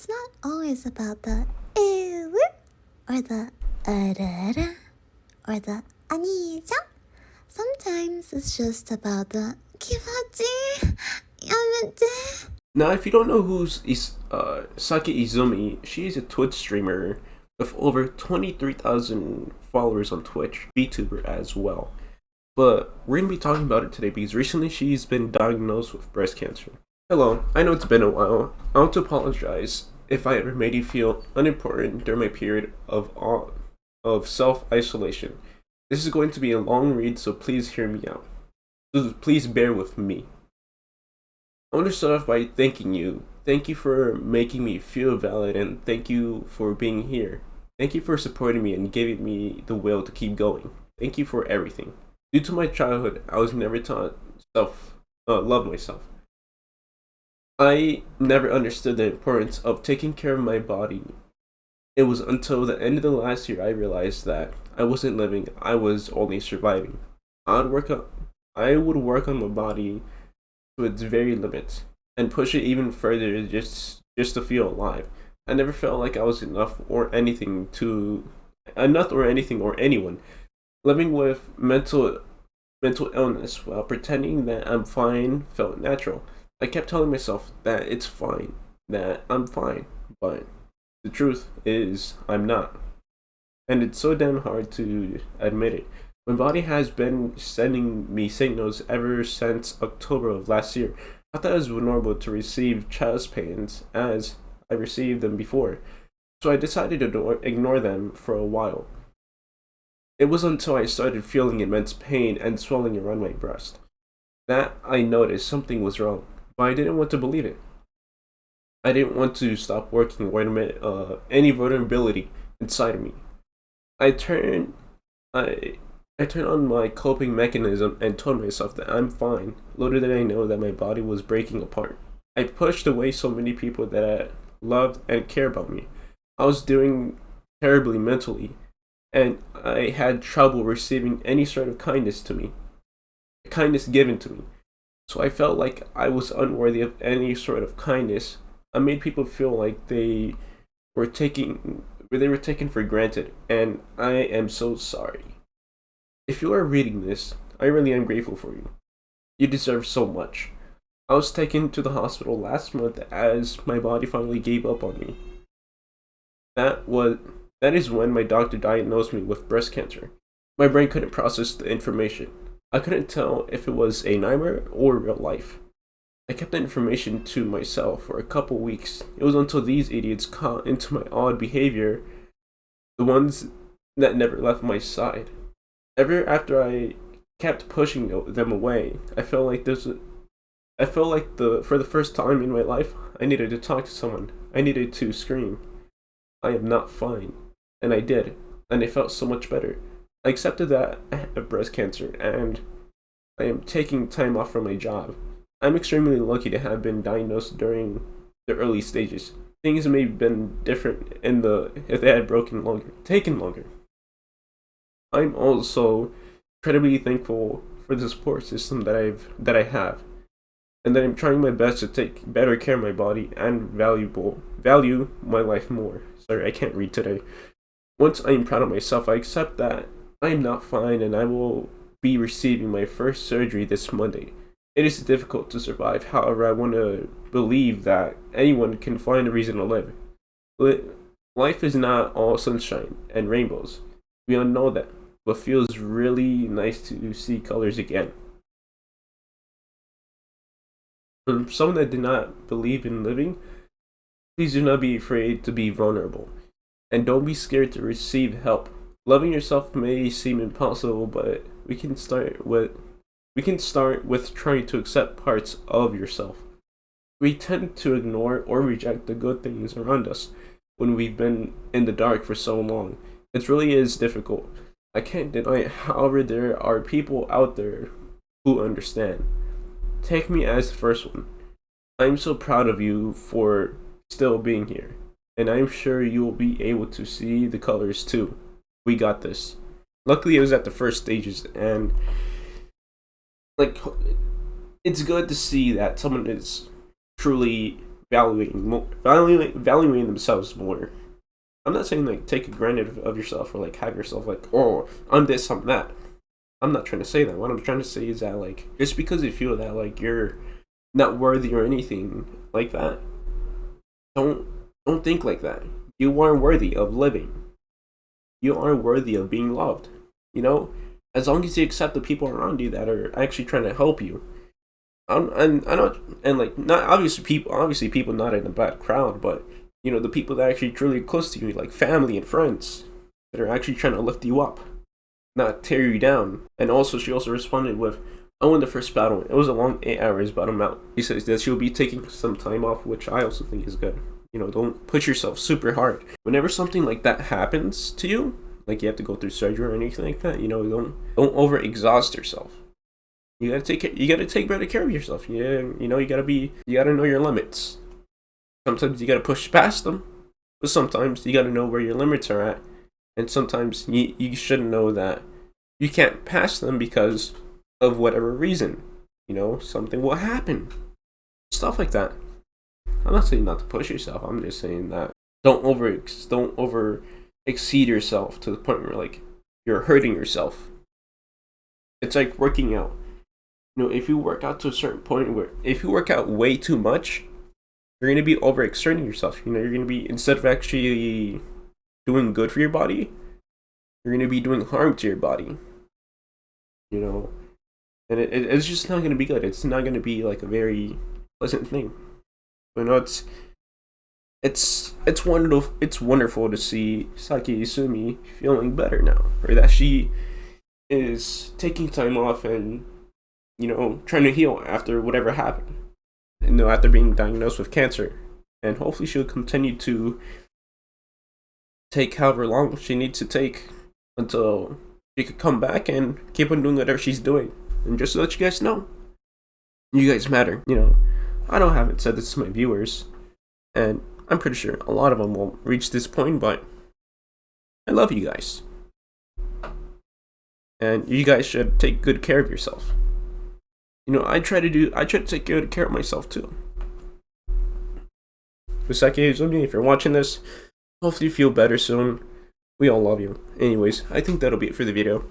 It's not always about the ew or the da or the 아니죠? Sometimes it's just about the 기분지 야면지. Now, if you don't know who's Saki Izumi, she's a Twitch streamer with over 23,000 followers on Twitch, VTuber as well. But we're going to be talking about it today because recently she's been diagnosed with breast cancer. Hello, I know it's been a while. I want to apologize if I ever made you feel unimportant during my period of self-isolation. This is going to be a long read, so please hear me out. Please bear with me. I want to start off by thanking you. Thank you for making me feel valid, and thank you for being here. Thank you for supporting me and giving me the will to keep going. Thank you for everything. Due to my childhood, I was never taught love myself. I never understood the importance of taking care of my body. It was until the end of the last year I realized that I wasn't living, I was only surviving. I would work on my body to its very limits and push it even further just to feel alive. I never felt like I was enough or anything or anyone. Living with mental illness while pretending that I'm fine felt natural. I kept telling myself that it's fine, that I'm fine, but the truth is I'm not. And it's so damn hard to admit it. My body has been sending me signals ever since October of last year. I thought it was normal to receive chest pains as I received them before, so I decided to ignore them for a while. It was until I started feeling immense pain and swelling around my breast that I noticed something was wrong, but I didn't want to believe it. I didn't want to stop working or admit any vulnerability inside of me. I turned on my coping mechanism and told myself that I'm fine. Little did I know that my body was breaking apart. I pushed away so many people that loved and cared about me. I was doing terribly mentally, and I had trouble receiving any sort of kindness given to me. So I felt like I was unworthy of any sort of kindness. I made people feel like they were taken for granted, and I am so sorry. If you are reading this, I really am grateful for you. You deserve so much. I was taken to the hospital last month as my body finally gave up on me. That is when my doctor diagnosed me with breast cancer. My brain couldn't process the information. I couldn't tell if it was a nightmare or real life. I kept the information to myself for a couple weeks. It was until these idiots caught into my odd behavior, the ones that never left my side. Ever after I kept pushing them away, I felt like for the first time in my life, I needed to talk to someone. I needed to scream, I am not fine. And I did, and I felt so much better. I accepted that I have breast cancer, and I am taking time off from my job. I'm extremely lucky to have been diagnosed during the early stages. Things may have been different if they had taken longer. I'm also incredibly thankful for the support system that I have, and that I'm trying my best to take better care of my body and value my life more. Sorry, I can't read today. Once I am proud of myself, I accept that I am not fine, and I will be receiving my first surgery this Monday. It is difficult to survive, however, I want to believe that anyone can find a reason to live. Life is not all sunshine and rainbows. We all know that, but feels really nice to see colors again. For someone that did not believe in living, please do not be afraid to be vulnerable. And don't be scared to receive help. Loving yourself may seem impossible, but we can start with trying to accept parts of yourself. We tend to ignore or reject the good things around us when we've been in the dark for so long. It really is difficult. I can't deny it. However, there are people out there who understand. Take me as the first one. I'm so proud of you for still being here, and I'm sure you will be able to see the colors too. We got this. Luckily, it was at the first stages, and it's good to see that someone is truly valuing themselves more. I'm not saying like take a granted of yourself or like have yourself like, oh, I'm this, I'm that. I'm not trying to say that. What I'm trying to say is that like just because you feel that like you're not worthy or anything like that, don't think like that. You are worthy of living. You are worthy of being loved. You know, as long as you accept the people around you that are actually trying to help you. And I know, and like not obviously people not in a bad crowd, but you know the people that are actually truly close to you, like family and friends, that are actually trying to lift you up, not tear you down. And also, she also responded with, "I won the first battle. It was a long 8 hours, but I'm out." He says that she'll be taking some time off, which I also think is good. You know, don't push yourself super hard. Whenever something like that happens to you, like you have to go through surgery or anything like that, you know, don't over exhaust yourself. You gotta take better care of yourself. Yeah, you know, you gotta know your limits. Sometimes you gotta push past them, but sometimes you gotta know where your limits are at. And sometimes you should know that you can't pass them because of whatever reason. You know, something will happen. Stuff like that. I'm not saying not to push yourself. I'm just saying that don't over exceed yourself to the point where like you're hurting yourself. It's like working out. You know, if you work out to a certain point where if you work out way too much, you're gonna be overexerting yourself. You know, you're gonna be, instead of actually doing good for your body, you're gonna be doing harm to your body. You know, and it's just not gonna be good. It's not gonna be like a very pleasant thing. You know, it's wonderful to see Saki Izumi feeling better now, or that she is taking time off and, you know, trying to heal after whatever happened. You know, after being diagnosed with cancer. And hopefully she'll continue to take however long she needs to take until she could come back and keep on doing whatever she's doing. And just to let you guys know, you guys matter. You know, I haven't said this to my viewers, and I'm pretty sure a lot of them won't reach this point, but I love you guys. And you guys should take good care of yourself. You know, I try to take good care of myself too. Saki Izumi, if you're watching this, hopefully you feel better soon. We all love you. Anyways, I think that'll be it for the video.